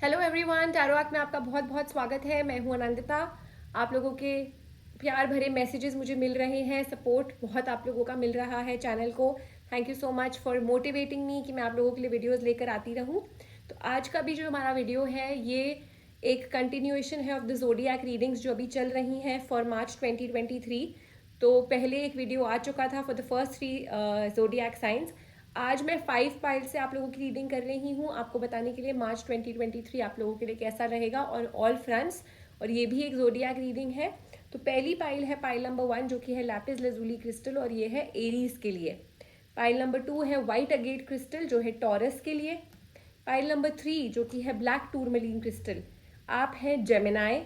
Hello everyone, tarot arc में आपका बहुत बहुत स्वागत है। मैं हूं आनंदिता। आप लोगों के प्यार भरे मैसेजेस मुझे मिल रहे हैं, सपोर्ट बहुत आप लोगों का मिल रहा है चैनल को। Thank you so much for motivating me कि मैं आप लोगों के लिए वीडियोस लेकर आती रहूं। तो आज का भी जो हमारा वीडियो है ये एक कंटिन्यूएशन है ऑफ द ज़ोडिएक रीडिंग्स जो अभी चल रही हैं फॉर मार्च 2023। तो पहले एक वीडियो आ चुका था for the first 3 zodiac science. आज मैं 5 पाइल से आप लोगों की रीडिंग कर रही हूँ, आपको बताने के लिए मार्च 2023 आप लोगों के लिए कैसा रहेगा और ऑल फ्रंट्स। और ये भी एक ज़ोडिएक रीडिंग है। तो पहली पाइल है पाइल नंबर 1 जो कि है लैपिस लैजुली क्रिस्टल और ये है एरीज के लिए। पाइल नंबर 2 है वाइट अगेट क्रिस्टल जो है टॉरस के लिए। पाइल नंबर 3 जो कि है ब्लैक टूरमलीन क्रिस्टल, आप हैं जेमिनाई।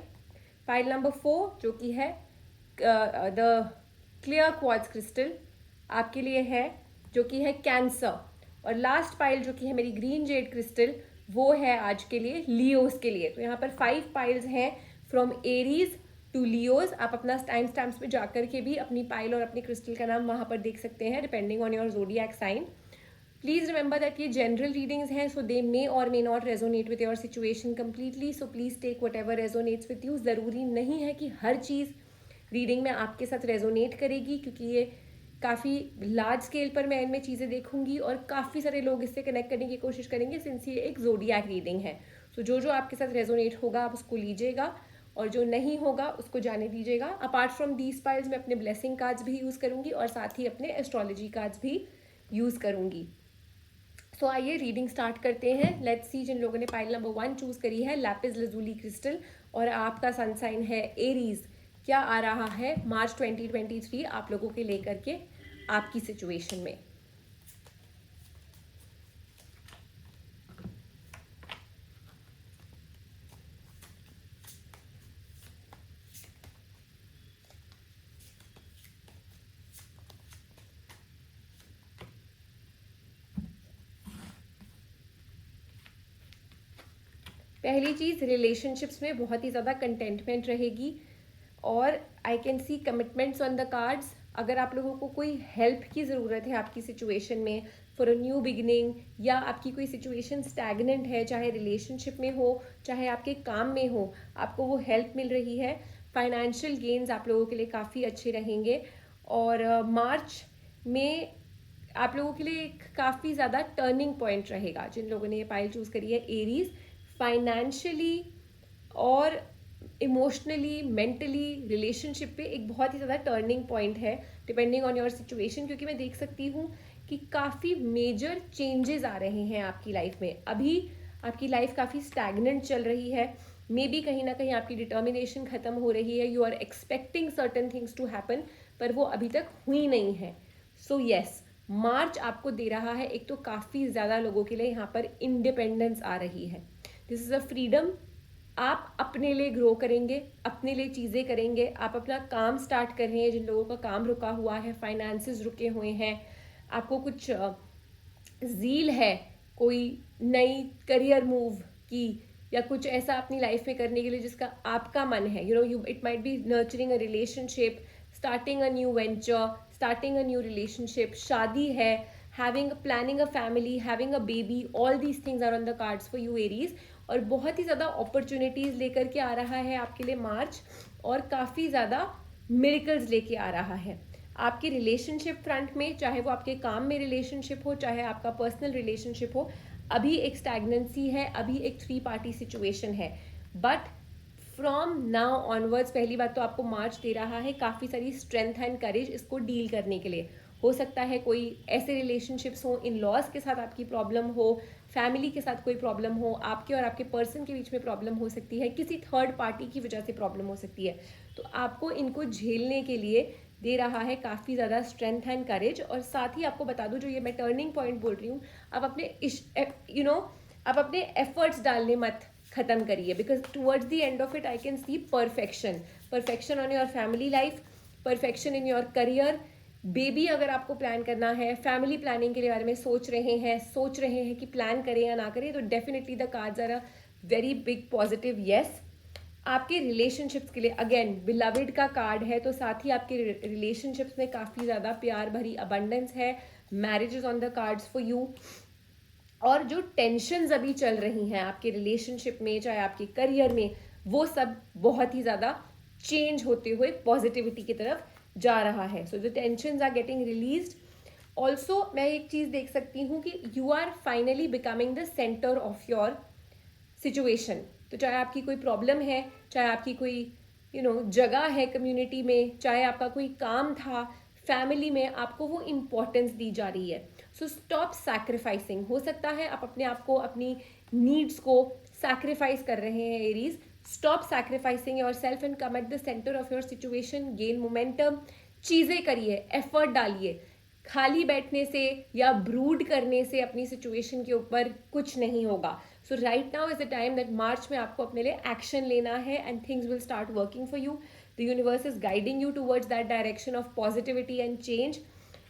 पाइल नंबर 4 जो कि है द क्लियर क्वार्ट्ज क्रिस्टल, आपके लिए है जो कि है कैंसर। और लास्ट पाइल जो कि है मेरी ग्रीन जेड क्रिस्टल, वो है आज के लिए लियोस के लिए। तो यहाँ पर 5 पाइल्स हैं फ्रॉम एरीज टू लियोज। आप अपना टाइम स्टैम्प्स में जाकर के भी अपनी पाइल और अपनी क्रिस्टल का नाम वहाँ पर देख सकते हैं depending on your zodiac sign. Please remember that ये जनरल रीडिंग्स हैं, सो दे मे और may not resonate with your situation completely. So please take whatever resonates with you. ज़रूरी नहीं है कि हर चीज़ रीडिंग में आपके साथ रेजोनेट करेगी, क्योंकि ये काफ़ी लार्ज स्केल पर मैं इनमें चीज़ें देखूंगी और काफ़ी सारे लोग इससे कनेक्ट करने की कोशिश करेंगे सिंस ये एक ज़ोडिएक रीडिंग है। सो जो जो आपके साथ रेजोनेट होगा आप उसको लीजिएगा और जो नहीं होगा उसको जाने दीजिएगा। अपार्ट फ्रॉम दीज फाइल्स मैं अपने ब्लेसिंग कार्ड्स भी यूज़ करूंगी और साथ ही अपने एस्ट्रोलॉजी कार्ड्स भी यूज़ करूंगी। सो आइए रीडिंग स्टार्ट करते हैं। लेट्स सी जिन लोगों ने पाइल नंबर 1 चूज करी है लैपिस लैजुली क्रिस्टल और आपका सन साइन है एरीज, क्या आ रहा है मार्च 2023 आप लोगों के लेकर के आपकी सिचुएशन में। पहली चीज़, रिलेशनशिप्स में बहुत ही ज़्यादा कंटेंटमेंट रहेगी और आई can C commitments on the cards. अगर आप लोगों को कोई हेल्प की ज़रूरत है आपकी सिचुएशन में फॉर अ न्यू बिगिनिंग, या आपकी कोई सिचुएशन स्टैगनेंट है, चाहे रिलेशनशिप में हो चाहे आपके काम में हो, आपको वो हेल्प मिल रही है। फाइनेंशियल गेन्स आप लोगों के लिए काफ़ी अच्छे रहेंगे। और मार्च में आप लोगों के लिए एक काफ़ी ज़्यादा टर्निंग पॉइंट रहेगा। जिन लोगों ने ये पाइल चूज़ करी है एरीज, फाइनेंशियली और इमोशनली मेंटली रिलेशनशिप पे एक बहुत ही ज़्यादा टर्निंग पॉइंट है डिपेंडिंग ऑन योर सिचुएशन, क्योंकि मैं देख सकती हूँ कि काफ़ी मेजर चेंजेस आ रहे हैं आपकी लाइफ में। अभी आपकी लाइफ काफ़ी स्टैगनेंट चल रही है, मे बी कहीं ना कहीं आपकी डिटर्मिनेशन ख़त्म हो रही है, you are expecting certain things to happen पर वो अभी तक हुई नहीं है। सो येस, मार्च आपको दे रहा है एक तो काफ़ी ज़्यादा लोगों के लिए यहाँ पर इंडिपेंडेंस आ रही है। This is a freedom. आप अपने लिए ग्रो करेंगे, अपने लिए चीज़ें करेंगे, आप अपना काम स्टार्ट कर रहे हैं। जिन लोगों का काम रुका हुआ है, फाइनेंसेस रुके हुए हैं, आपको कुछ ज़ील है कोई नई करियर मूव की या कुछ ऐसा अपनी लाइफ में करने के लिए जिसका आपका मन है, you know, you it might be nurturing a relationship, starting a new venture, starting a new relationship, शादी है, having planning a family, having a baby, all these things are on the cards for you Aries. और बहुत ही ज़्यादा opportunities लेकर के आ रहा है आपके लिए मार्च, और काफ़ी ज़्यादा मिरेकल्स लेके आ रहा है आपके रिलेशनशिप फ्रंट में। चाहे वो आपके काम में रिलेशनशिप हो, चाहे आपका पर्सनल रिलेशनशिप हो, अभी एक स्टैग्नेंसी है, अभी एक 3 पार्टी सिचुएशन है। बट फ्रॉम नाउ ऑनवर्ड्स पहली बात तो आपको मार्च दे रहा है काफ़ी सारी स्ट्रेंथ एंड करेज इसको डील करने के लिए। हो सकता है कोई ऐसे रिलेशनशिप्स हो, इन लॉज के साथ आपकी प्रॉब्लम हो, फैमिली के साथ कोई प्रॉब्लम हो, आपके और आपके पर्सन के बीच में प्रॉब्लम हो सकती है, किसी थर्ड पार्टी की वजह से प्रॉब्लम हो सकती है। तो आपको इनको झेलने के लिए दे रहा है काफ़ी ज़्यादा स्ट्रेंथ एंड करेज। और साथ ही आपको बता दूं, जो ये मैं टर्निंग पॉइंट बोल रही हूँ, आप अपने आप अपने एफर्ट्स डालने मत ख़त्म करिए, because towards the end of it I can C perfection on your family life, perfection in your career, baby अगर आपको प्लान करना है, फैमिली प्लानिंग के बारे में सोच रहे हैं कि प्लान करें या ना करें, तो definitely the cards are a very big positive yes. आपके रिलेशनशिप्स के लिए अगेन बिलविड का कार्ड है, तो साथ ही आपके रिलेशनशिप्स में काफ़ी ज़्यादा प्यार भरी अबंडेंस है। Marriage is on the cards for you. और जो टेंशन्स अभी चल रही हैं आपके रिलेशनशिप में, चाहे आपके करियर में, वो सब बहुत ही ज़्यादा चेंज होते हुए पॉजिटिविटी की तरफ जा रहा है. So the tensions are getting released. Also मैं एक चीज़ देख सकती हूँ कि you are finally becoming the centre of your situation. तो चाहे आपकी कोई प्रॉब्लम है, चाहे आपकी कोई जगह है कम्युनिटी में, चाहे आपका कोई काम था फैमिली में, आपको वो इम्पोर्टेंस दी जा रही है. So stop sacrificing. हो सकता है आप अपने आप को, अपनी नीड्स को सैक्रिफाइस कर रहे हैं Aries. Stop sacrificing your self and come at the centre of your situation. Gain momentum. चीज़ें करिए, एफर्ट डालिए. खाली बैठने से या ब्रूड करने से अपनी सिचुएशन के ऊपर कुछ नहीं होगा. So right now is the time that March में आपको अपने लिए एक्शन लेना है and things will start working for you. The universe is guiding you towards that direction of positivity and change.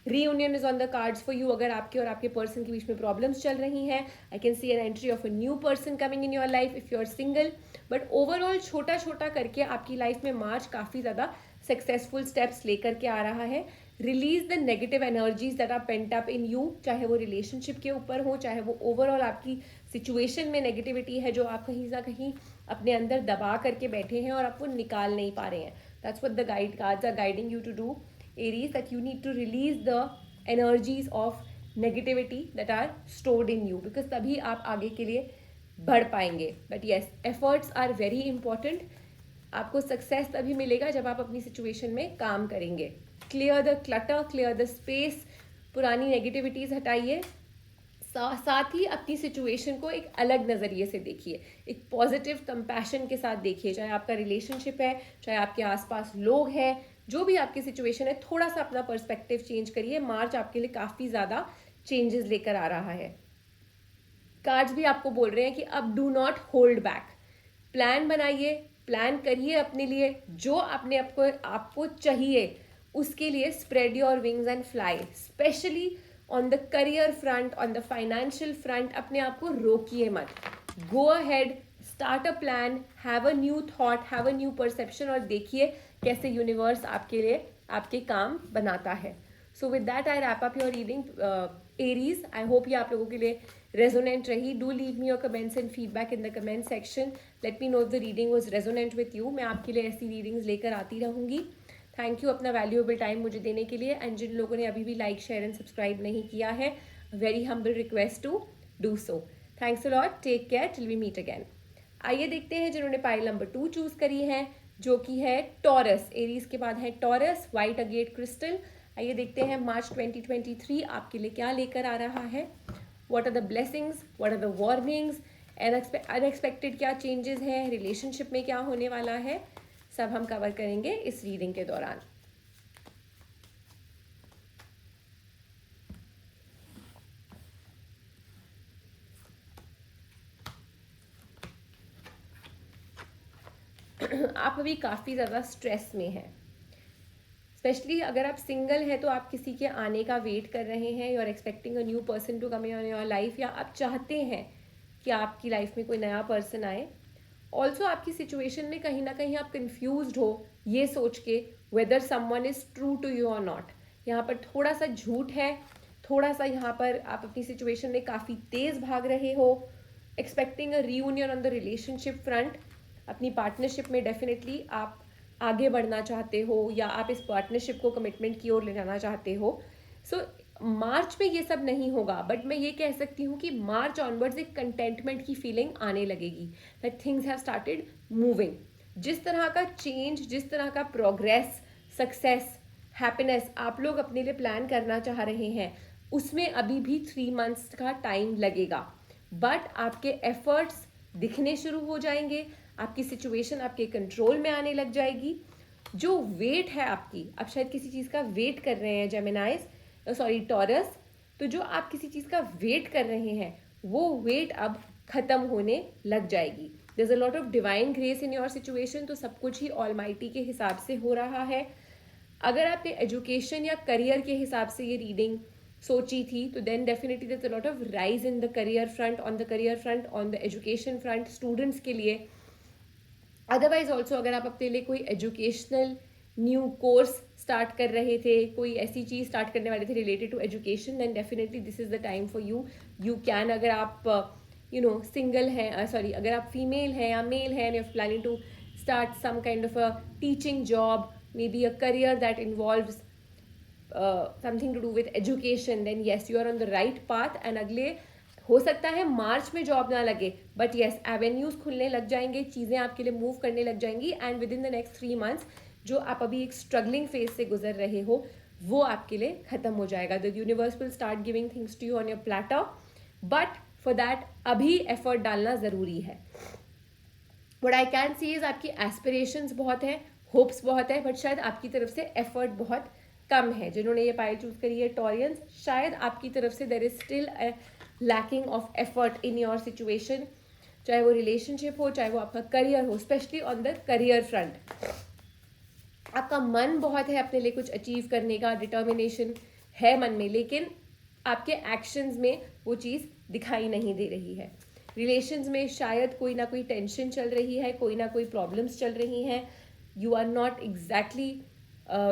Reunion is on the cards for you. अगर आपके और आपके पर्सन के बीच में प्रॉब्लम्स चल रही हैं, I can see an entry of a new person coming in your life if you are single. But overall छोटा छोटा करके आपकी लाइफ में मार्च काफ़ी ज़्यादा सक्सेसफुल स्टेप्स लेकर के आ रहा है. Release the negative energies that are pent up in you. चाहे वो रिलेशनशिप के ऊपर हो, चाहे वो ओवरऑल आपकी सिचुएशन में नेगेटिविटी है जो आप कहीं ना कहीं अपने अंदर दबा करके बैठे हैं और आप वो निकाल नहीं पा रहे हैं. That's what the guide cards are guiding you to do, Aries, that you need to release the energies of negativity that are stored in you, because तभी आप आगे के लिए बढ़ पाएंगे. But yes, efforts are very important. आपको success तभी मिलेगा जब आप अपनी सिचुएशन में काम करेंगे. Clear the clutter, clear the space. पुरानी नेगेटिविटीज़ हटाइए. साथ ही अपनी सिचुएशन को एक अलग नज़रिए से देखिए, एक पॉजिटिव कंपैशन के साथ देखिए. चाहे आपका रिलेशनशिप है, चाहे आपके आसपास लोग हैं, जो भी आपकी सिचुएशन है, थोड़ा सा अपना पर्सपेक्टिव चेंज करिए. मार्च आपके लिए काफ़ी ज़्यादा चेंजेस लेकर आ रहा है. कार्ड्स भी आपको बोल रहे हैं कि अब do not hold back. Plan बनाइए, प्लान करिए अपने लिए. जो अपने आपको चाहिए उसके लिए spread your wings and fly. Specially on the career front, on the financial front. अपने आप को रोकिए मत. Go ahead, start a plan, have a new thought, have a new perception, और देखिए कैसे यूनिवर्स आपके लिए आपके काम बनाता है. So with that I wrap up your reading Aries. I hope ये आप लोगों के लिए रेजोनेंट रही. Do leave me your comments and feedback in the comment section. Let me know if the reading was resonant with you. मैं आपके लिए ऐसी रीडिंग्स लेकर आती रहूँगी. थैंक यू अपना वैल्यूएबल टाइम मुझे देने के लिए. एंड जिन लोगों ने अभी भी लाइक, शेयर एंड सब्सक्राइब नहीं किया है, very humble request to do so. Thanks a lot. Take care till we meet again. आइए देखते हैं जिन्होंने पाइल नंबर 2 चूज़ करी है, जो कि है टॉरस. एरीज के बाद है टॉरस, वाइट अगेट क्रिस्टल. आइए देखते हैं मार्च 2023 आपके लिए क्या लेकर आ रहा है. What are the blessings, what are the warnings, unexpected क्या चेंजेस हैं, रिलेशनशिप में क्या होने वाला है, सब हम कवर करेंगे इस रीडिंग के दौरान. आप अभी काफ़ी ज़्यादा स्ट्रेस में हैं. स्पेशली अगर आप सिंगल हैं तो आप किसी के आने का वेट कर रहे हैं. You are expecting a new person to come in your life, या आप चाहते हैं कि आपकी लाइफ में कोई नया पर्सन आए. ऑल्सो आपकी सिचुएशन में कहीं ना कहीं आप कंफ्यूज्ड हो ये सोच के whether someone is true to you और नॉट. यहाँ पर थोड़ा सा झूठ है, थोड़ा सा यहाँ पर आप अपनी सिचुएशन में काफ़ी तेज़ भाग रहे हो. Expecting a reunion on the relationship front. अपनी पार्टनरशिप में डेफिनेटली आप आगे बढ़ना चाहते हो, या आप इस पार्टनरशिप को कमिटमेंट की ओर ले जाना चाहते हो. सो मार्च में ये सब नहीं होगा, बट मैं ये कह सकती हूँ कि मार्च ऑनवर्ड्स एक कंटेंटमेंट की फीलिंग आने लगेगी, that things have started moving. जिस तरह का चेंज, जिस तरह का प्रोग्रेस, सक्सेस, हैप्पीनेस आप लोग अपने लिए प्लान करना चाह रहे हैं, उसमें अभी भी 3 मंथ्स का टाइम लगेगा. बट आपके एफर्ट्स दिखने शुरू हो जाएंगे. आपकी सिचुएशन आपके कंट्रोल में आने लग जाएगी. जो वेट है आपकी, आप शायद किसी चीज़ का वेट कर रहे हैं जेमिनाइज, टॉरस. तो जो आप किसी चीज़ का वेट कर रहे हैं, वो वेट अब खत्म होने लग जाएगी. There is a lot of divine grace in your situation. तो सब कुछ ही ऑलमाइटी के हिसाब से हो रहा है. अगर आपने एजुकेशन या करियर के हिसाब से ये रीडिंग सोची थी, तो then definitely there is a lot of rise in the career front, on the career front, on the education front, students के लिए. अदरवाइज ऑल्सो अगर आप अपने लिए कोई एजुकेशनल न्यू कोर्स स्टार्ट कर रहे थे, कोई ऐसी चीज़ स्टार्ट करने वाले थे related to education, then definitely this is the time for you. You can, अगर आप सिंगल हैं, सॉरी, अगर आप फीमेल हैं या मेल हैं and you are planning to start some kind of a teaching job, maybe a career that involves something to do with education, then yes, you are on the right path. And अगले हो सकता है मार्च में job ना लगे, but yes avenues खुलने लग जाएंगे, चीज़ें आपके लिए मूव करने लग जाएंगी, and with in the next 3 months जो आप अभी एक स्ट्रगलिंग फेज से गुजर रहे हो वो आपके लिए खत्म हो जाएगा. The universe will start giving things to you on your platter, but for that अभी एफर्ट डालना ज़रूरी है. What I can see is आपकी एस्पिरेशंस बहुत है, होप्स बहुत है, बट शायद आपकी तरफ से एफर्ट बहुत कम है. जिन्होंने ये पाइल चूज करी है टॉरियंस, शायद आपकी तरफ से there is still a lacking of effort in your situation, चाहे वो रिलेशनशिप हो, चाहे वो आपका करियर हो, specially on the career front. आपका मन बहुत है अपने लिए कुछ अचीव करने का, डिटर्मिनेशन है मन में, लेकिन आपके एक्शंस में वो चीज़ दिखाई नहीं दे रही है. रिलेशंस में शायद कोई ना कोई टेंशन चल रही है, कोई ना कोई प्रॉब्लम्स चल रही हैं. You are not exactly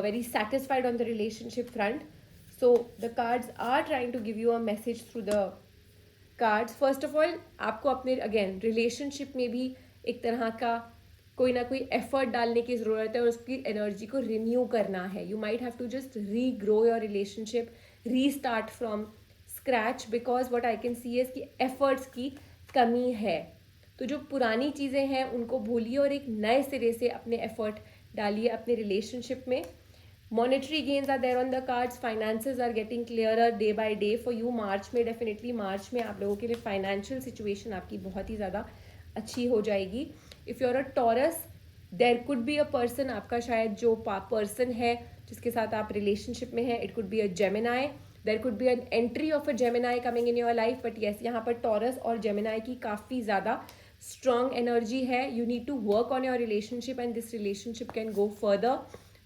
very satisfied on the relationship front. So the cards are trying to give you a message through the cards. First of all आपको अपने अगेन रिलेशनशिप में भी एक तरह का कोई ना कोई एफर्ट डालने की ज़रूरत है और उसकी एनर्जी को रिन्यू करना है. You might have to just regrow your relationship, restart from scratch, because what I can see is कि एफर्ट्स की कमी है. तो जो पुरानी चीज़ें हैं उनको भूलिए और एक नए सिरे से अपने एफर्ट डालिए अपने रिलेशनशिप में. Monetary gains are there on the cards, finances are getting clearer day by day for you. March में डेफिनेटली मार्च में आप लोगों के लिए फाइनेंशियल सिचुएशन आपकी बहुत ही ज़्यादा अच्छी हो जाएगी. If you are a Taurus, there could be a person, आपका शायद जो पर्सन है जिसके साथ आप रिलेशनशिप में हैं, it could be a Gemini. There could be an entry of a Gemini coming in your life, but yes यहाँ पर टॉरस और जेमिनाई की काफ़ी ज़्यादा स्ट्रॉन्ग एनर्जी है. You need to work on your relationship and this relationship can go further,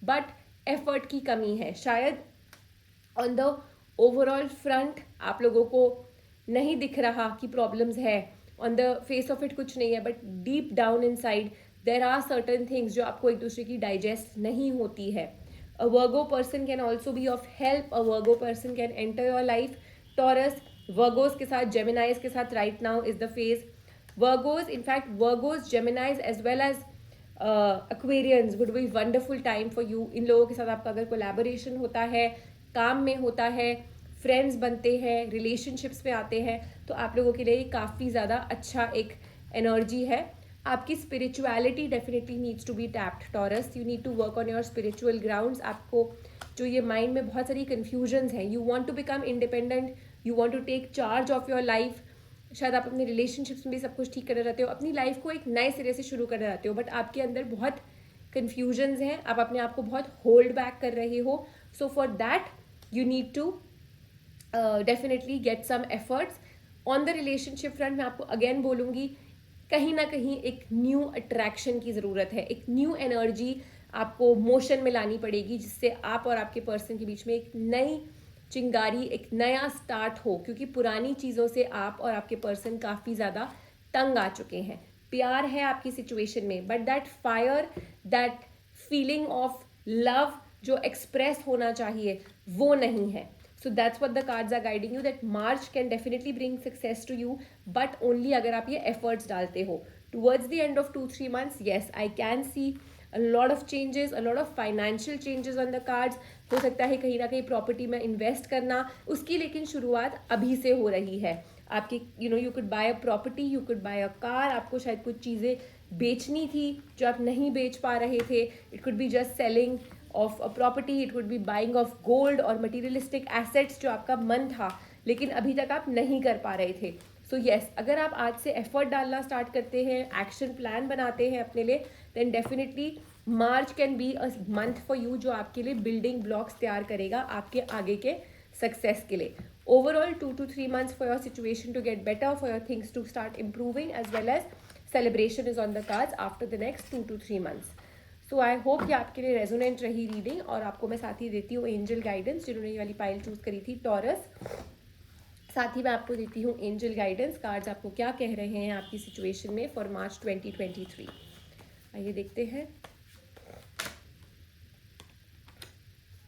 but effort की कमी है. शायद ऑन द ओवरऑल फ्रंट आप लोगों को नहीं दिख रहा कि प्रॉब्लम्स है, on the face of it कुछ नहीं है, but deep down inside there are certain things जो आपको एक दूसरे की डाइजेस्ट नहीं होती है. A Virgo person can also be of help. A Virgo person can enter your life. Taurus, Virgos के साथ, Geminis के साथ right now is the phase. Virgos, in fact, Virgos, Geminis as well as Aquarians would be wonderful time for you. इन लोगों के साथ आपका अगर collaboration होता है, काम में होता है, फ्रेंड्स बनते हैं, रिलेशनशिप्स में आते हैं, तो आप लोगों के लिए काफ़ी ज़्यादा अच्छा एक एनर्जी है. आपकी spirituality definitely needs to be tapped Taurus. You need to work on your spiritual grounds. आपको जो ये माइंड में बहुत सारी कन्फ्यूजन्स हैं, you want to become independent, you want to take charge of your life. शायद आप अपने रिलेशनशिप्स में भी सब कुछ ठीक करना रहते हो, अपनी लाइफ को एक नए सिरे से शुरू करना रहते हो, बट आपके अंदर बहुत कन्फ्यूजन्स हैं, आप अपने आप को बहुत होल्ड बैक कर रहे हो. So for that you need to definitely get some efforts on the relationship front. मैं आपको अगेन बोलूँगी, कहीं ना कहीं एक न्यू अट्रैक्शन की ज़रूरत है, एक न्यू एनर्जी आपको मोशन में लानी पड़ेगी, जिससे आप और आपके पर्सन के बीच में एक नई चिंगारी, एक नया स्टार्ट हो, क्योंकि पुरानी चीज़ों से आप और आपके पर्सन काफ़ी ज़्यादा तंग आ चुके हैं. प्यार है आपकी सिचुएशन में, but that fire, that feeling of love जो एक्सप्रेस होना चाहिए वो नहीं है. So that's what the cards are guiding you, that March can definitely bring success to you, but only अगर आप ये efforts डालते हो. Towards the end of 2-3 months, yes, I can see a lot of changes, a lot of financial changes on the cards. हो सकता है कहीं ना कहीं प्रॉपर्टी में इन्वेस्ट करना, उसकी लेकिन शुरुआत अभी से हो रही है. आपकी you could buy a property, you could buy a car. आपको शायद कुछ चीज़ें बेचनी थी जो आप नहीं बेच पा रहे थे. It could be just selling of a property, it would be buying of gold और materialistic assets जो आपका मन था लेकिन अभी तक आप नहीं कर पा रहे थे. सो येस, अगर आप आज से एफर्ट डालना स्टार्ट करते हैं, एक्शन प्लान बनाते हैं अपने लिए, then definitely March can be a month for you जो आपके लिए बिल्डिंग ब्लॉक्स तैयार करेगा आपके आगे के सक्सेस के लिए. Overall 2 to 3 months for your situation to get better, for your things to start improving, as well as celebration is on the cards after the next 2 to 3 months. So I hope कि आपके लिए resonant रही reading. और आपको मैं साथ ही देती हूँ एंजल गाइडेंस, जिन्होंने ये वाली पाइल चूज करी थी टॉरस. साथ ही मैं आपको देती हूँ एंजल गाइडेंस, कार्ड्स आपको क्या कह रहे हैं आपकी सिचुएशन में फॉर मार्च 2023. आइए देखते हैं.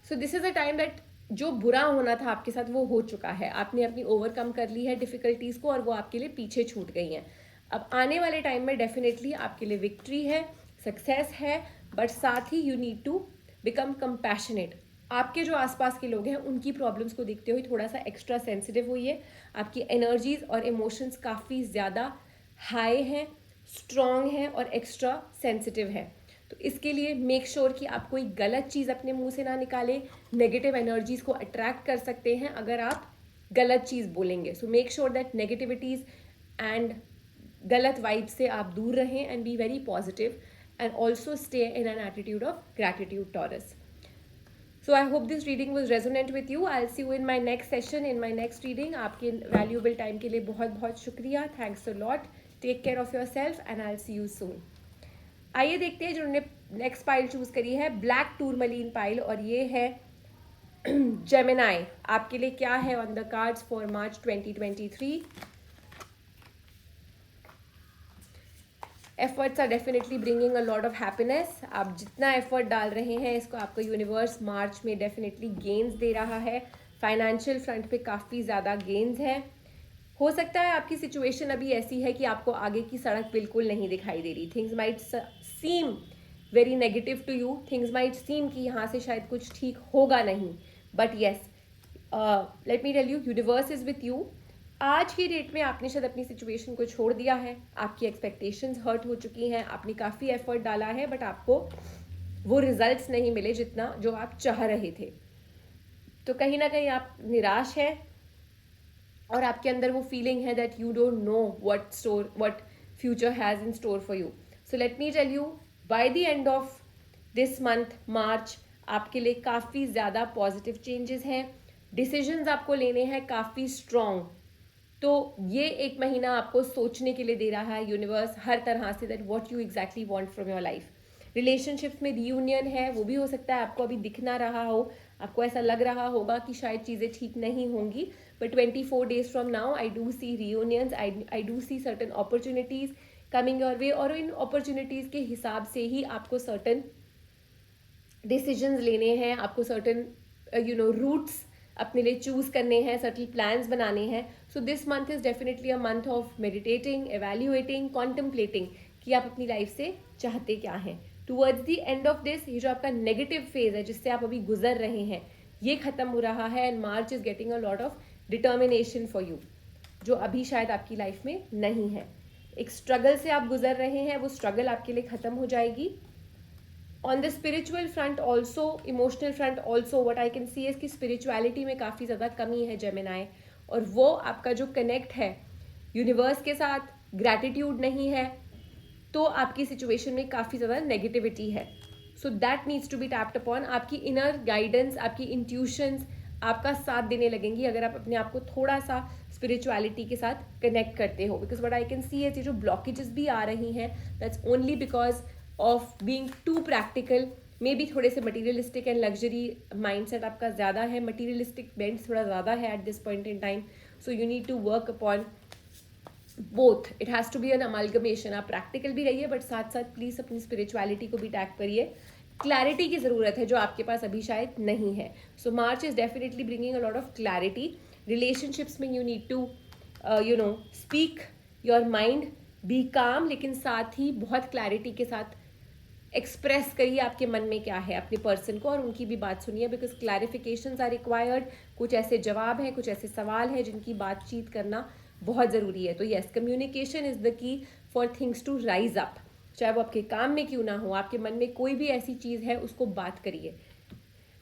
So this is a time that जो बुरा होना था आपके साथ वो हो चुका है, आपने अपनी ओवरकम कर ली है डिफिकल्टीज को और वो आपके लिए पीछे छूट गई हैं. अब आने वाले टाइम में डेफिनेटली आपके लिए विक्ट्री है, सक्सेस है, बट साथ ही you need to become compassionate. आपके जो आसपास के लोग हैं उनकी प्रॉब्लम्स को देखते हुए थोड़ा सा एक्स्ट्रा सेंसिटिव होइए. आपकी एनर्जीज और इमोशंस काफ़ी ज़्यादा हाई हैं, स्ट्रॉन्ग हैं और एक्स्ट्रा सेंसिटिव है. तो इसके लिए मेक श्योर कि आप कोई गलत चीज़ अपने मुंह से ना निकालें. नेगेटिव एनर्जीज को अट्रैक्ट कर सकते हैं अगर आप गलत चीज़ बोलेंगे. So make sure that negativities and गलत वाइब से आप दूर रहें and be very positive and also stay in an attitude of gratitude, taurus. So I hope this reading was resonant with you. I'll see you in my next session, in my next reading. आपके valuable time के लिए बहुत बहुत शुक्रिया. Thanks a lot. Take care of yourself and I'll see you soon. आइए देखते हैं जिन्होंने नेक्स्ट पाइल चूज करी है, ब्लैक टूरमलीन पाइल, और ये है जेमिनाई. आपके लिए क्या है on the cards for March 2023. Efforts are definitely bringing a lot of happiness. आप जितना एफर्ट डाल रहे हैं इसको आपका यूनिवर्स मार्च में डेफिनेटली गेन्स दे रहा है. फाइनेंशियल फ्रंट पे काफ़ी ज़्यादा गेन्स हैं. हो सकता है आपकी सिचुएशन अभी ऐसी है कि आपको आगे की सड़क बिल्कुल नहीं दिखाई दे रही. Things might seem very negative to you. Things might seem कि यहाँ से शायद कुछ ठीक होगा नहीं. But yes, let me tell you, universe is with you. आज की डेट में आपने शायद अपनी सिचुएशन को छोड़ दिया है, आपकी एक्सपेक्टेशंस हर्ट हो चुकी हैं, आपने काफ़ी एफर्ट डाला है बट आपको वो रिजल्ट्स नहीं मिले जितना जो आप चाह रहे थे. तो कहीं ना कहीं आप निराश हैं और आपके अंदर वो फीलिंग है that you don't know what future has in store for you. So let me tell you, by the end of this month March आपके लिए काफ़ी ज़्यादा पॉजिटिव चेंजेस हैं. डिसीजंस आपको लेने हैं काफ़ी स्ट्रॉन्ग. तो ये एक महीना आपको सोचने के लिए दे रहा है यूनिवर्स हर तरह say that what you exactly want from your life. Relationships में रियूनियन है, वो भी हो सकता है आपको अभी दिख ना रहा हो, आपको ऐसा लग रहा होगा कि शायद चीज़ें ठीक नहीं होंगी. But 24 days from now I do see reunions, I do see certain opportunities coming your way. और इन अपॉर्चुनिटीज़ के हिसाब से ही आपको सर्टन डिसीजंस लेने हैं, आपको सर्टन रूट्स अपने लिए चूज़ करने हैं, सर्टन प्लान्स बनाने हैं. So this month is definitely a month of meditating, evaluating, contemplating कि आप अपनी लाइफ से चाहते क्या हैं. Towards the end of this, ये जो आपका नेगेटिव फेज है जिससे आप अभी गुजर रहे हैं ये खत्म हो रहा है and March is getting a lot of determination for you जो अभी शायद आपकी लाइफ में नहीं है. एक स्ट्रगल से आप गुजर रहे हैं, वो स्ट्रगल आपके लिए खत्म हो जाएगी. On the spiritual front also, emotional front also, what I can see is कि स्पिरिचुअलिटी में काफ़ी ज़्यादा कमी है जेमिनाई. और वो आपका जो कनेक्ट है यूनिवर्स के साथ, ग्रैटिट्यूड नहीं है, तो आपकी सिचुएशन में काफ़ी ज़्यादा नेगेटिविटी है. So that needs to be tapped upon. आपकी इनर गाइडेंस, आपकी इंट्यूशंस आपका साथ देने लगेंगी अगर आप अपने आप को थोड़ा सा स्पिरिचुअलिटी के साथ कनेक्ट करते हो. Because what I can see है, ये जो ब्लॉकेजेस भी आ रही हैं that's only because of being too practical. Maybe थोड़े से मटीरियलिस्टिक एंड लग्जरी माइंडसेट आपका ज़्यादा है, मटीरियलिस्टिक बेंट थोड़ा ज़्यादा है at this point in time. So you need to work upon both. It has to be an amalgamation. आप practical भी रहिए बट साथ साथ प्लीज़ अपनी स्पिरिचुअलिटी को भी टैग करिए. क्लैरिटी की ज़रूरत है जो आपके पास अभी शायद नहीं है. So March is definitely bringing a lot of clarity. Relationships में you need to speak your mind, be calm, लेकिन साथ ही बहुत क्लैरिटी के साथ एक्सप्रेस करिए आपके मन में क्या है अपने पर्सन को और उनकी भी बात सुनिए. Because clarifications are required. कुछ ऐसे जवाब हैं, कुछ ऐसे सवाल हैं जिनकी बातचीत करना बहुत ज़रूरी है. तो yes, communication is the key for things to rise up. चाहे वो आपके काम में क्यों ना हो, आपके मन में कोई भी ऐसी चीज़ है उसको बात करिए.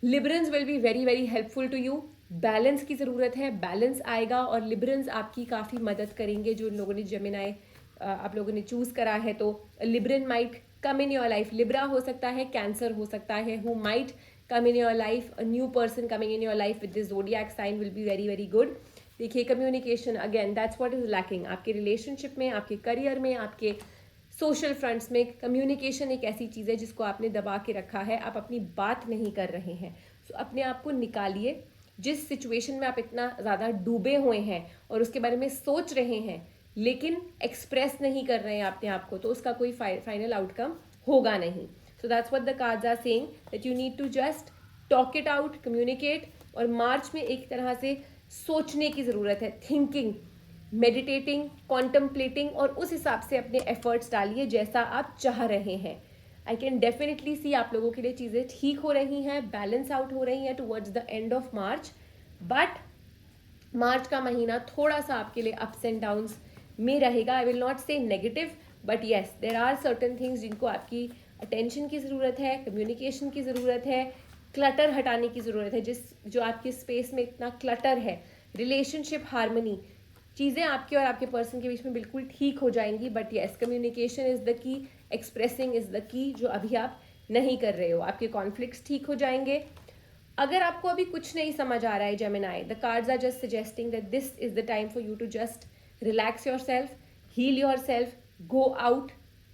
Librans will be very very helpful to you. Balance की ज़रूरत है, बैलेंस आएगा और लिबरन्स आपकी काफ़ी मदद करेंगे. जो इन लोगों ने जेमिनाई आप लोगों ने चूज़ करा है, तो Libran might come in your life. Libra हो सकता है, कैंसर हो सकता है, who might come in your life. A new person coming in your life with this zodiac sign will be very very good. देखिए, communication again that's what is lacking. आपके relationship में, आपके करियर में, आपके social fronts में communication एक ऐसी चीज़ है जिसको आपने दबा के रखा है. आप अपनी बात नहीं कर रहे हैं. सो अपने आप को निकालिए. जिस सिचुएशन में आप इतना ज़्यादा डूबे हुए हैं और उसके बारे में सोच रहे हैं लेकिन एक्सप्रेस नहीं कर रहे हैं अपने आप को, तो उसका कोई फाइनल आउटकम होगा नहीं. So that's what the cards are saying, that you need to just talk it out, communicate. और मार्च में एक तरह से सोचने की ज़रूरत है, थिंकिंग, मेडिटेटिंग, कॉन्टम्पलेटिंग, और उस हिसाब से अपने एफर्ट्स डालिए जैसा आप चाह रहे हैं। आई कैन डेफिनेटली सी आप लोगों के लिए चीज़ें ठीक हो रही हैं, बैलेंस आउट हो रही हैं towards the end of March. But March का महीना थोड़ा सा आपके लिए अप्स एंड डाउन्स में रहेगा। I will not say negative, but yes there are certain things जिनको आपकी अटेंशन की ज़रूरत है, कम्युनिकेशन की ज़रूरत है, क्लटर हटाने की ज़रूरत है। जो आपके स्पेस में इतना क्लटर है, रिलेशनशिप हार्मनी, चीज़ें आपके और आपके पर्सन के बीच में बिल्कुल ठीक हो जाएंगी। But yes communication is the की, एक्सप्रेसिंग इज़ द की, जो अभी आप नहीं कर रहे हो। आपके कॉन्फ्लिक्ट्स ठीक हो जाएंगे। अगर आपको अभी कुछ नहीं समझ आ रहा है Gemini, the cards are just suggesting that this is the time for you to just relax yourself, heal yourself, go out,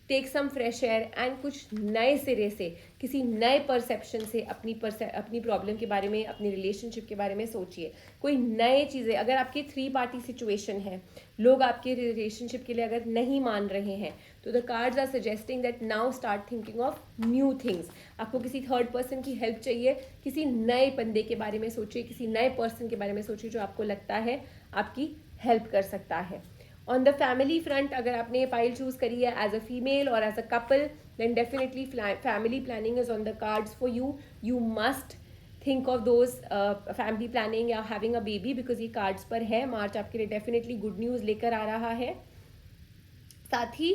take some fresh air and कुछ नए सिरे से, किसी नए परसेप्शन से अपनी प्रॉब्लम के बारे में, अपनी रिलेशनशिप के बारे में सोचिए। कोई नए चीज़ें, अगर आपकी 3 पार्टी सिचुएशन है, लोग आपके रिलेशनशिप के लिए अगर नहीं मान रहे हैं, तो the cards are suggesting that now start thinking of new things. आपको किसी थर्ड पर्सन की हेल्प चाहिए, किसी नए बंदे के बारे में सोचिए, किसी नए पर्सन के बारे में सोचिए जो आपको लगता है आपकी हेल्प कर सकता है। ऑन द फैमिली फ्रंट, अगर आपने ये पाइल चूज करी है एज अ फीमेल और as a couple, then definitely family planning is on the cards for you. You must think of those family planning या हैविंग अ बेबी, बिकॉज ये cards पर है। मार्च आपके लिए डेफिनेटली गुड न्यूज़ लेकर आ रहा है। साथ ही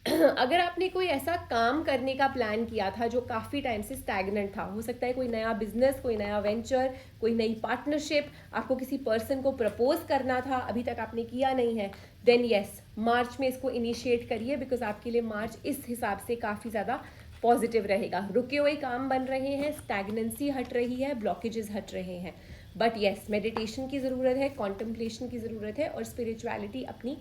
अगर आपने कोई ऐसा काम करने का प्लान किया था जो काफ़ी टाइम से स्टैग्नेंट था, हो सकता है कोई नया बिजनेस, कोई नया वेंचर, कोई नई पार्टनरशिप, आपको किसी पर्सन को प्रपोज करना था, अभी तक आपने किया नहीं है, देन यस मार्च में इसको इनिशिएट करिए, बिकॉज आपके लिए मार्च इस हिसाब से काफ़ी ज़्यादा पॉजिटिव रहेगा। रुके हुए काम बन रहे हैं, स्टैग्नेंसी हट रही है, ब्लॉकेजेस हट रहे हैं। बट येस मेडिटेशन की ज़रूरत है, कॉन्टम्पलेशन की ज़रूरत है, और स्पिरिचुअलिटी अपनी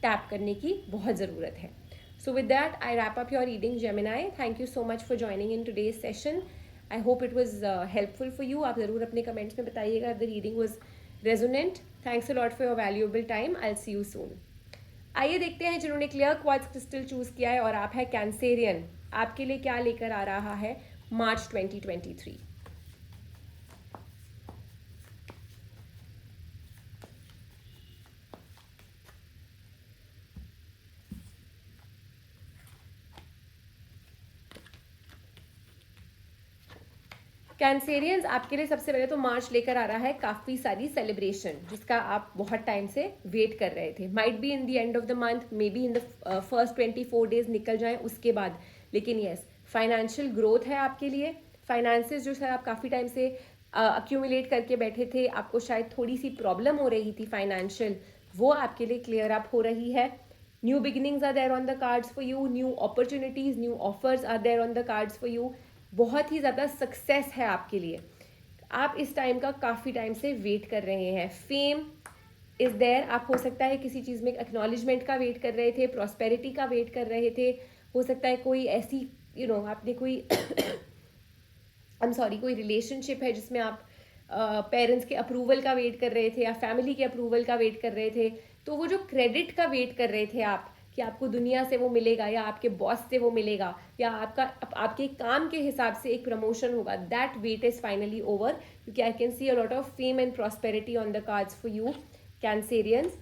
टैप करने की बहुत ज़रूरत है। So with that, I wrap up your reading, Gemini. Thank you so much for joining in today's session. I hope it was helpful for you. आप ज़रूर अपने comments में बताइएगा if the reading was resonant. Thanks a lot for your valuable time. I'll see you soon. आइए देखते हैं जिन्होंने clear quartz crystal choose किया है और आप है कैंसेरियन, आपके लिए क्या लेकर आ रहा है मार्च 2023। कैंसेरियंस, आपके लिए सबसे पहले तो मार्च लेकर आ रहा है काफ़ी सारी सेलिब्रेशन, जिसका आप बहुत टाइम से वेट कर रहे थे। Might be in the end of the month, may be in the first 24 days निकल जाएं उसके बाद, लेकिन येस फाइनेंशियल ग्रोथ है आपके लिए। फाइनेंसेस जो सर आप काफ़ी टाइम से अक्यूमुलेट करके बैठे थे, आपको शायद थोड़ी सी प्रॉब्लम हो रही थी फाइनेंशियल, वो आपके लिए क्लियर अप हो रही है। New beginnings are there on the cards for you, new opportunities, new offers are there on the cards for you. बहुत ही ज़्यादा सक्सेस है आपके लिए, आप इस टाइम का काफ़ी टाइम से वेट कर रहे हैं। फेम इज़ देयर, आप हो सकता है किसी चीज़ में एक्नॉलेजमेंट का वेट कर रहे थे, प्रॉस्पेरिटी का वेट कर रहे थे, हो सकता है कोई ऐसी आपने कोई आई एम सॉरी कोई रिलेशनशिप है जिसमें आप पेरेंट्स के अप्रूवल का वेट कर रहे थे या फैमिली के अप्रूवल का वेट कर रहे थे, तो वो जो क्रेडिट का वेट कर रहे थे आप कि आपको दुनिया से वो मिलेगा या आपके बॉस से वो मिलेगा या आपके काम के हिसाब से एक प्रमोशन होगा, that wait is finally over, क्योंकि I can see a lot of fame and prosperity on the cards for you Cancerians.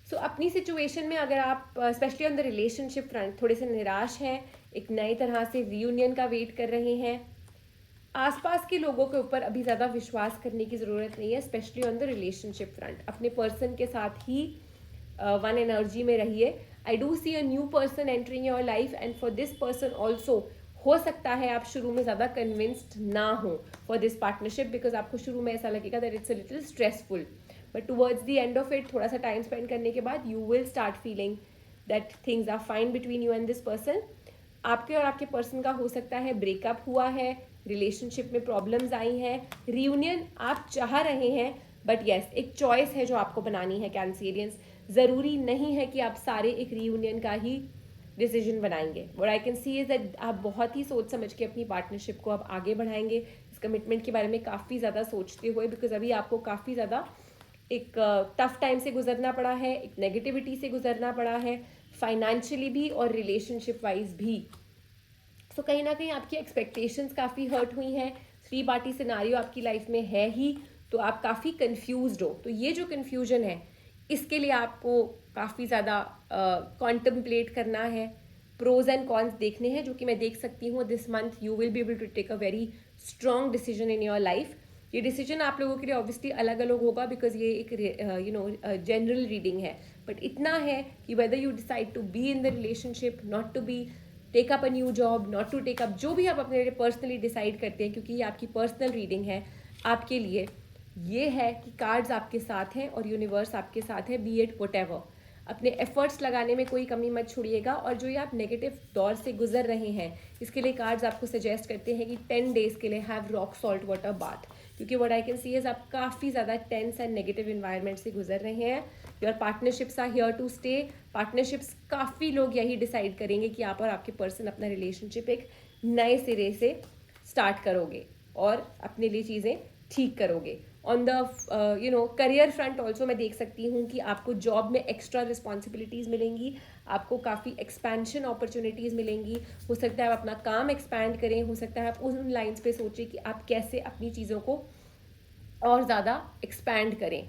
So अपनी सिचुएशन में अगर आप specially on the relationship front थोड़े से निराश हैं, एक नई तरह से रीयूनियन का वेट कर रहे हैं, आसपास के लोगों के ऊपर अभी ज़्यादा विश्वास करने की ज़रूरत नहीं है, specially on the relationship front. अपने पर्सन के साथ ही वन एनर्जी में रहिए। I do see a new person entering your life and for this person also हो सकता है आप शुरू में ज़्यादा कन्विंस्ड ना हो फॉर दिस पार्टनरशिप, बिकॉज आपको शुरू में ऐसा लगेगा that it's a little stressful, but towards the end of it थोड़ा सा टाइम स्पेंड करने के बाद you will start feeling that things are fine between you and this person. आपके और आपके पर्सन का हो सकता है ब्रेकअप हुआ है, रिलेशनशिप में प्रॉब्लम्स आई हैं, रियूनियन आप चाह रहे हैं, बट येस एक चॉइस है जो आपको बनानी है कैंसेरियंस। ज़रूरी नहीं है कि आप सारे एक रीयूनियन का ही डिसीजन बनाएंगे। What I can see is that आप बहुत ही सोच समझ के अपनी पार्टनरशिप को आप आगे बढ़ाएंगे, इस कमिटमेंट के बारे में काफ़ी ज़्यादा सोचते हुए, बिकॉज अभी आपको काफ़ी ज़्यादा एक टफ टाइम से गुजरना पड़ा है, एक नेगेटिविटी से गुजरना पड़ा है, फाइनेंशियली भी और रिलेशनशिप वाइज भी। सो कहीं ना कहीं आपकी एक्सपेक्टेशंस काफ़ी हर्ट हुई हैं, 3 पार्टी सिनारियो आपकी लाइफ में है ही, तो आप काफ़ी कंफ्यूज्ड हो। तो ये जो कन्फ्यूजन है, इसके लिए आपको काफ़ी ज़्यादा कॉन्टम्पलेट करना है, प्रोज एंड कॉन्स देखने हैं, जो कि मैं देख सकती हूँ this month you will be able to take a very strong decision in your life. ये डिसीजन आप लोगों के लिए ऑब्वियसली अलग अलग होगा, बिकॉज ये एक जनरल रीडिंग है, बट इतना है कि whether you decide to be in the relationship, not to be, take up a new job, not to take up, जो भी आप अपने लिए पर्सनली डिसाइड करते हैं, क्योंकि ये आपकी पर्सनल रीडिंग है, आपके लिए ये है कि कार्ड्स आपके साथ हैं और यूनिवर्स आपके साथ है, बी इट व्हाटएवर। अपने एफर्ट्स लगाने में कोई कमी मत छोड़िएगा। और जो ये आप नेगेटिव दौर से गुजर रहे हैं, इसके लिए कार्ड्स आपको सजेस्ट करते हैं कि 10 डेज के लिए have rock salt water bath, क्योंकि what I can see is आप काफ़ी ज़्यादा टेंस एंड नेगेटिव इन्वायरमेंट से गुजर रहे हैं। Your partnerships are here to stay. Partnerships काफ़ी लोग यही डिसाइड करेंगे कि आप और आपके पर्सन अपना रिलेशनशिप एक नए सिरे से स्टार्ट करोगे और अपने लिए चीज़ें ठीक करोगे। On the career front also मैं देख सकती हूँ कि आपको जॉब में एक्स्ट्रा रिस्पॉन्सिबिलिटीज़ मिलेंगी, आपको काफ़ी एक्सपेंशन अपॉर्चुनिटीज़ मिलेंगी। हो सकता है आप अपना काम एक्सपैंड करें, हो सकता है आप उन लाइन्स पे सोचें कि आप कैसे अपनी चीज़ों को और ज़्यादा एक्सपैंड करें।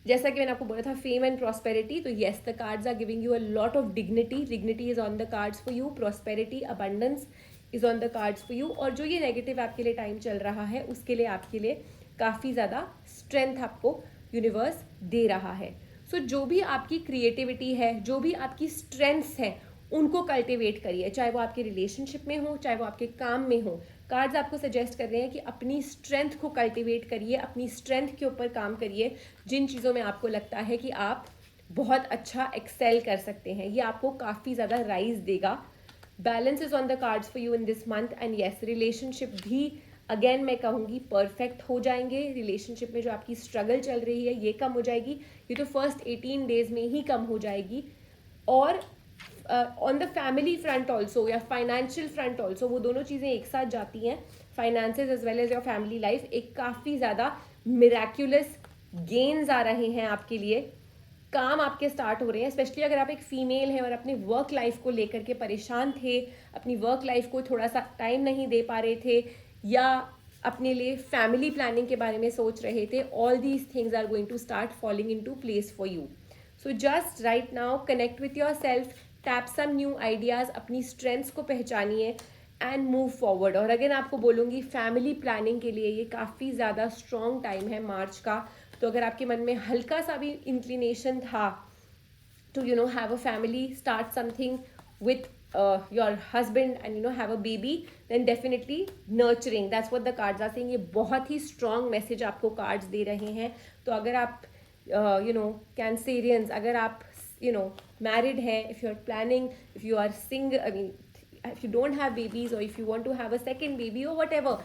जैसा कि मैंने आपको बोला था, फेम एंड प्रॉस्पेरिटी, तो yes the cards are giving you a lot of dignity. Dignity is on the cards for you, prosperity, abundance is on the cards for you. और जो ये नेगेटिव आपके लिए टाइम चल रहा है, उसके लिए आपके लिए काफ़ी ज़्यादा स्ट्रेंथ आपको यूनिवर्स दे रहा है। सो जो भी आपकी क्रिएटिविटी है, जो भी आपकी स्ट्रेंथ्स हैं, उनको कल्टिवेट करिए, चाहे वो आपके रिलेशनशिप में हो, चाहे वो आपके काम में हो। कार्ड्स आपको सजेस्ट कर रहे हैं कि अपनी स्ट्रेंथ को कल्टिवेट करिए, अपनी स्ट्रेंथ के ऊपर काम करिए। जिन चीज़ों में आपको लगता है कि आप बहुत अच्छा एक्सेल कर सकते हैं, ये आपको काफ़ी ज़्यादा राइज देगा। Balance is on the cards for you in this month and yes, relationship भी अगेन मैं कहूँगी परफेक्ट हो जाएंगे। रिलेशनशिप में जो आपकी स्ट्रगल चल रही है, ये कम हो जाएगी। ये तो फर्स्ट 18 डेज में ही कम हो जाएगी। और on the family front also या फाइनेंशियल फ्रंट ऑल्सो, वो दोनों चीज़ें एक साथ जाती हैं, finances as well as your family life. एक काफ़ी ज़्यादा मिराक्यूलस गेन्स आ रहे हैं आपके लिए, काम आपके स्टार्ट हो रहे हैं। स्पेशली अगर आप एक फीमेल हैं और अपने वर्क लाइफ को लेकर के परेशान थे, अपनी वर्क लाइफ को थोड़ा सा टाइम नहीं दे पा रहे थे, या अपने लिए फैमिली प्लानिंग के बारे में सोच रहे थे, all these things are going to start falling into place for you. So just right now connect with yourself, tap some new ideas, अपनी स्ट्रेंथ्स को पहचानिए एंड मूव फॉरवर्ड। और अगर आपको बोलूँगी फैमिली प्लानिंग के लिए ये काफ़ी ज़्यादा स्ट्रॉन्ग टाइम है मार्च का। तो अगर आपके मन में हल्का सा भी इंक्लिनेशन था to have a family, start something with your husband and have a baby, then definitely nurturing, that's what the cards are saying। ये बहुत ही strong message आपको cards दे रहे हैं। तो अगर आप Cancerians, अगर आप married हैं, if you are planning, if you are single, I mean if you don't have babies or if you want to have a second baby or whatever,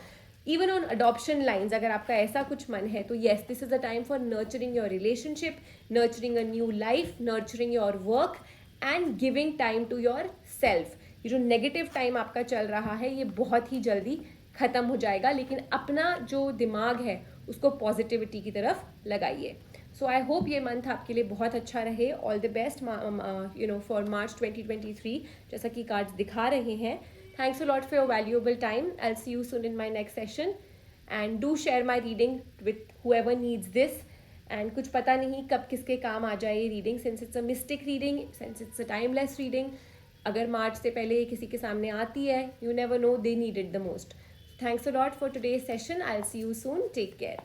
even on adoption lines, अगर आपका ऐसा कुछ मन है, तो yes this is the time for nurturing your relationship, nurturing a new life, nurturing your work and giving time to yourself. ये जो negative time आपका चल रहा है, ये बहुत ही जल्दी ख़त्म हो जाएगा, लेकिन अपना जो दिमाग है उसको पॉजिटिविटी की तरफ लगाइए। सो आई होप ये मंथ आपके लिए बहुत अच्छा रहे। All the best for March 2023, जैसा कि कार्ड्स दिखा रहे हैं। Thanks a lot for your valuable time. I'll see you soon in my next session. And do share my reading with whoever needs this. And कुछ पता नहीं कब किसके काम आ जाए ये reading, since it's a mystic reading, since it's a timeless reading. अगर मार्च से पहले ये किसी के सामने आती है, you never know, they need it the most. Thanks a lot for today's session. I'll see you soon. Take care.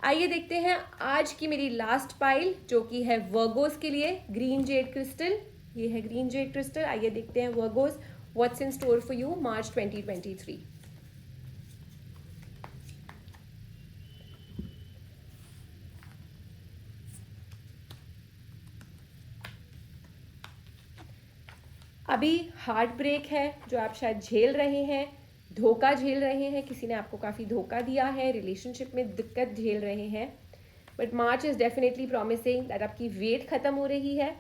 आइए देखते हैं आज की मेरी लास्ट पाइल, जो कि है वर्गोस के लिए ग्रीन जेड क्रिस्टल। ये है ग्रीन जेड क्रिस्टल। आइए देखते हैं Virgo's, what's in store for you March 2023। अभी हार्ट ब्रेक है जो आप शायद झेल रहे हैं, धोखा झेल रहे हैं, किसी ने आपको काफ़ी धोखा दिया है, रिलेशनशिप में दिक्कत झेल रहे हैं, but March is definitely promising that आपकी वेट ख़त्म हो रही है,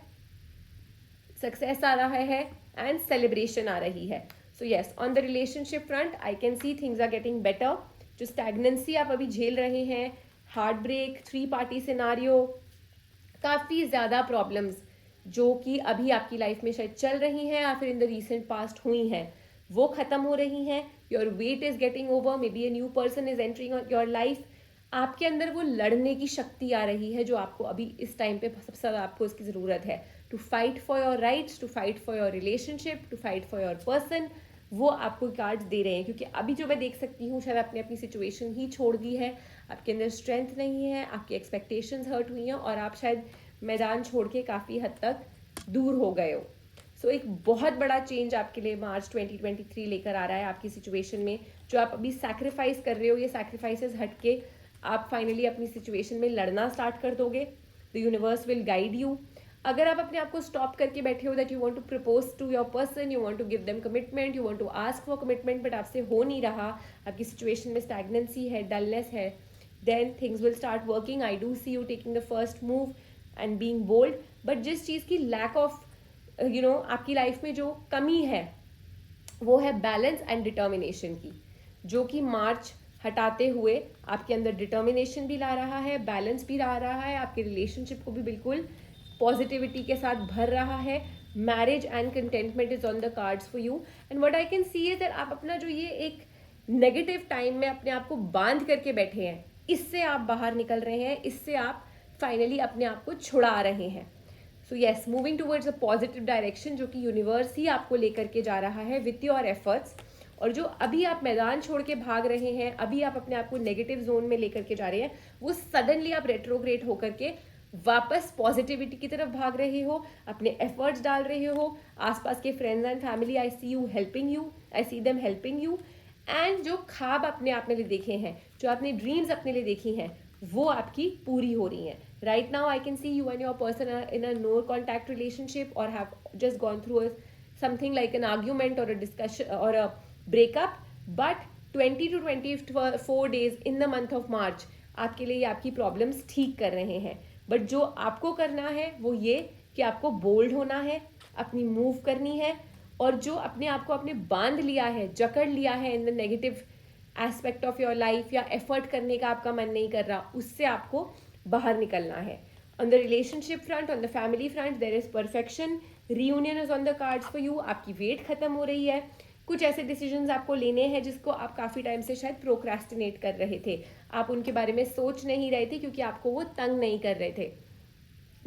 सक्सेस आ रहा है एंड सेलिब्रेशन आ रही है। So yes, on the relationship front I can see things are getting better. जो स्टैग्नेंसी आप अभी झेल रहे हैं, हार्ट ब्रेक, 3 पार्टी सिनारियो, काफ़ी ज़्यादा प्रॉब्लम्स जो कि अभी आपकी लाइफ में शायद चल रही हैं या फिर इन द रिसेंट पास्ट हुई हैं, वो ख़त्म हो रही हैं, your weight is getting over, may be a new person is entering your life, आपके अंदर वो लड़ने की शक्ति आ रही है जो आपको अभी इस टाइम पे सबसे ज़्यादा आपको इसकी ज़रूरत है, to fight for your rights, to fight for your relationship, to fight for your person, वो आपको कार्ड्स दे रहे हैं। क्योंकि अभी जो मैं देख सकती हूँ, शायद आपने अपनी सिचुएशन ही छोड़ दी है, आपके अंदर स्ट्रेंथ नहीं है, आपकी एक्सपेक्टेशंस हर्ट हुई हैं और आप शायद मैदान छोड़ के काफ़ी हद तक दूर हो गए हो। सो एक बहुत बड़ा चेंज आपके लिए मार्च 2023 लेकर आ रहा है आपकी सिचुएशन में। जो आप अभी सैक्रिफाइस कर रहे हो, ये सैक्रिफाइसेस हट के आप फाइनली अपनी सिचुएशन में लड़ना स्टार्ट कर दोगे। The universe will guide you. अगर आप अपने आप को स्टॉप करके बैठे हो that you want to propose to your person, you want to give them commitment, you want to ask for commitment, but आपसे हो नहीं रहा, आपकी सिचुएशन में स्टैग्नेंसी है, डलनेस है, then things will start working. I do see you taking the first move and being bold. But जिस चीज़ की लैक ऑफ आपकी लाइफ में जो कमी है वो है बैलेंस एंड डिटर्मिनेशन की, जो कि मार्च हटाते हुए आपके अंदर डिटर्मिनेशन भी ला रहा है, बैलेंस भी ला रहा है, आपके रिलेशनशिप को भी बिल्कुल पॉजिटिविटी के साथ भर रहा है। Marriage and contentment is on the cards for you and what I can see is that आप अपना जो ये एक नेगेटिव टाइम में अपने आप को बांध करके बैठे हैं, इससे आप बाहर निकल रहे हैं, इससे आप फाइनली अपने आप को छुड़ा रहे हैं। So yes, moving towards a positive direction, जो कि यूनिवर्स ही आपको लेकर के जा रहा है विथ योर एफर्ट्स। और जो अभी आप मैदान छोड़ के भाग रहे हैं, अभी आप अपने आप को नेगेटिव जोन में लेकर के जा रहे हैं, वो सडनली आप रेट्रोग्रेड होकर के वापस पॉजिटिविटी की तरफ भाग रहे हो, अपने एफर्ट्स डाल रहे हो। आसपास के friends and family, I see you helping you, I see them helping you. And जो ख्वाब आपने अपने लिए देखे हैं, जो आपने ड्रीम्स अपने लिए देखी हैं, वो आपकी पूरी हो रही हैं। Right now I can see you and your person in a no contact relationship और have just gone through something like an argument और अ डिस्कशन और a breakup, but 20 to 24 days in the month of March आपके लिए आपकी problems ठीक कर रहे हैं। बट जो आपको करना है वो ये कि आपको बोल्ड होना है, अपनी मूव करनी है, और जो अपने आप को आपने बांध लिया है, जकड़ लिया है in the negative aspect of your life, या एफर्ट करने का आपका मन नहीं कर रहा, उससे आपको बाहर निकलना है। On the relationship front, on the family front, there is perfection, reunion is on the cards for you. आपकी वेट खत्म हो रही है, कुछ ऐसे डिसीजंस आपको लेने हैं जिसको आप काफ़ी टाइम से शायद प्रोक्रेस्टिनेट कर रहे थे, आप उनके बारे में सोच नहीं रहे थे क्योंकि आपको वो तंग नहीं कर रहे थे।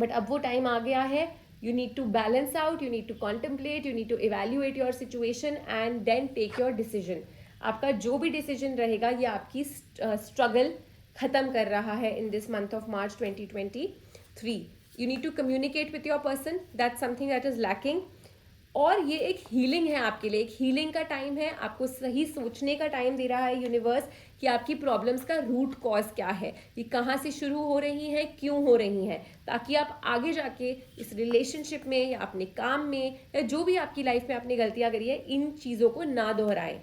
बट अब वो टाइम आ गया है, you need to balance out, you need to contemplate, you need to evaluate your situation and then take your decision. आपका जो भी डिसीजन रहेगा ये आपकी स्ट्रगल खत्म कर रहा है in this month of March 2023. You need to communicate with your person, that's something that is lacking. और ये एक हीलिंग है आपके लिए, एक हीलिंग का टाइम है, आपको सही सोचने का टाइम दे रहा है यूनिवर्स कि आपकी प्रॉब्लम्स का रूट कॉज क्या है, ये कहाँ से शुरू हो रही हैं, क्यों हो रही हैं, ताकि आप आगे जाके इस रिलेशनशिप में या अपने काम में या जो भी आपकी लाइफ में आपने गलतियाँ करी है, इन चीज़ों को ना दोहराएं।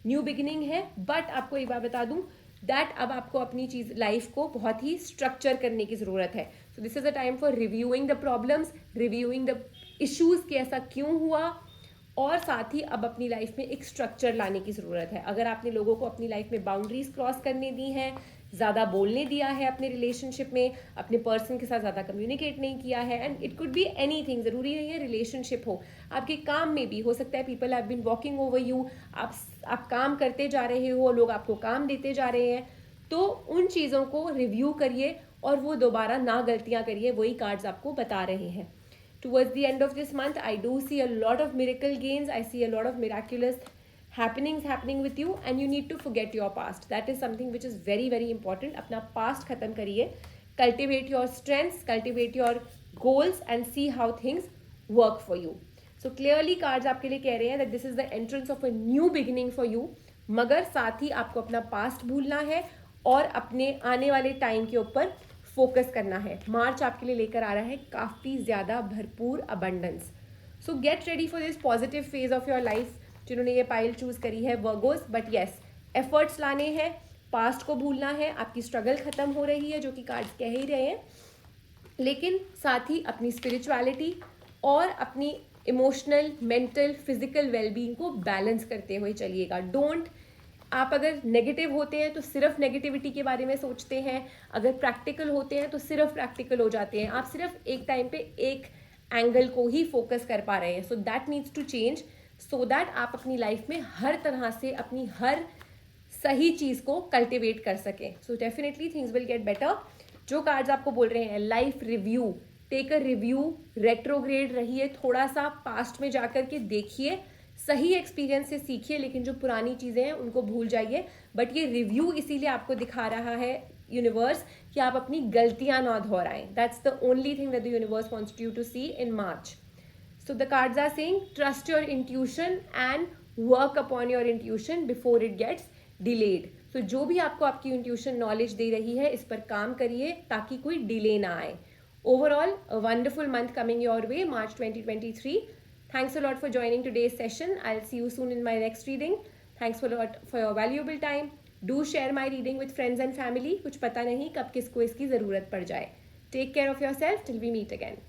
न्यू बिगिनिंग है, बट आपको एक बात बता दूं दैट अब आपको अपनी चीज़ लाइफ को बहुत ही स्ट्रक्चर करने की ज़रूरत है। So this is a time for reviewing the problems, reviewing the issues कि ऐसा क्यों हुआ, और साथ ही अब अपनी लाइफ में एक स्ट्रक्चर लाने की ज़रूरत है। अगर आपने लोगों को अपनी लाइफ में बाउंड्रीज क्रॉस करने दी हैं, ज़्यादा बोलने दिया है अपने रिलेशनशिप में, अपने पर्सन के साथ ज़्यादा कम्युनिकेट नहीं किया है, and it could be anything, ज़रूरी नहीं है रिलेशनशिप हो, आपके काम में भी हो सकता है। People have been walking over you, आप काम करते जा रहे हो, लोग आपको काम देते जा रहे हैं, तो उन चीज़ों को रिव्यू करिए और वो दोबारा ना गलतियाँ करिए, वही कार्ड्स आपको बता रहे हैं। Towards the end of this month, I do see a lot of miracle gains. I see a lot of miraculous happenings happening with you, and you need to forget your past. That is something which is very, very important. अपना past खत्म करिए. Cultivate your strengths, cultivate your goals, and see how things work for you. So clearly cards आपके लिए कह रहे हैं that this is the entrance of a new beginning for you. मगर साथ ही आपको अपना past भूलना है और अपने आने वाले टाइम के ऊपर फोकस करना है। मार्च आपके लिए लेकर आ रहा है काफ़ी ज़्यादा भरपूर abundance. So get ready for this positive phase of your life. जिन्होंने ये पाइल चूज करी है वर्गोस, बट येस, एफर्ट्स लाने हैं, पास्ट को भूलना है, आपकी स्ट्रगल खत्म हो रही है जो कि कार्ड्स कह ही रहे हैं, लेकिन साथ ही अपनी स्पिरिचुअलिटी और अपनी इमोशनल, मेंटल, फिजिकल वेलबींग को बैलेंस करते हुए चलिएगा। डोंट, आप अगर नेगेटिव होते हैं तो सिर्फ नेगेटिविटी के बारे में सोचते हैं, अगर प्रैक्टिकल होते हैं तो सिर्फ प्रैक्टिकल हो जाते हैं, आप सिर्फ एक टाइम पे एक एंगल को ही फोकस कर पा रहे हैं। So that needs to change. So that आप अपनी लाइफ में हर तरह से अपनी हर सही चीज़ को कल्टिवेट कर सकें. So definitely things will get better. जो कार्ड्स आपको बोल रहे हैं life review, take a review, retrograde रहिए, थोड़ा सा पास्ट में जाकर के देखिए, सही एक्सपीरियंस से सीखिए, लेकिन जो पुरानी चीज़ें हैं उनको भूल जाइए. बट ये रिव्यू इसीलिए आपको दिखा रहा है यूनिवर्स कि आप अपनी गलतियां ना दोहराएं. That's the only thing that the universe wants you to see in March. So the cards are saying trust your intuition and work upon your intuition before it gets delayed. So जो भी आपको आपकी intuition knowledge दे रही है, इस पर काम करिए ताकि कोई delay ना आए. Overall, a wonderful month coming your way, March 2023. Thanks a lot for joining today's session. I'll see you soon in my next reading. Thanks a lot for your valuable time. Do share my reading with friends and family. कुछ पता नहीं कब किसको इसकी ज़रूरत पड़ जाए. Take care of yourself till we meet again.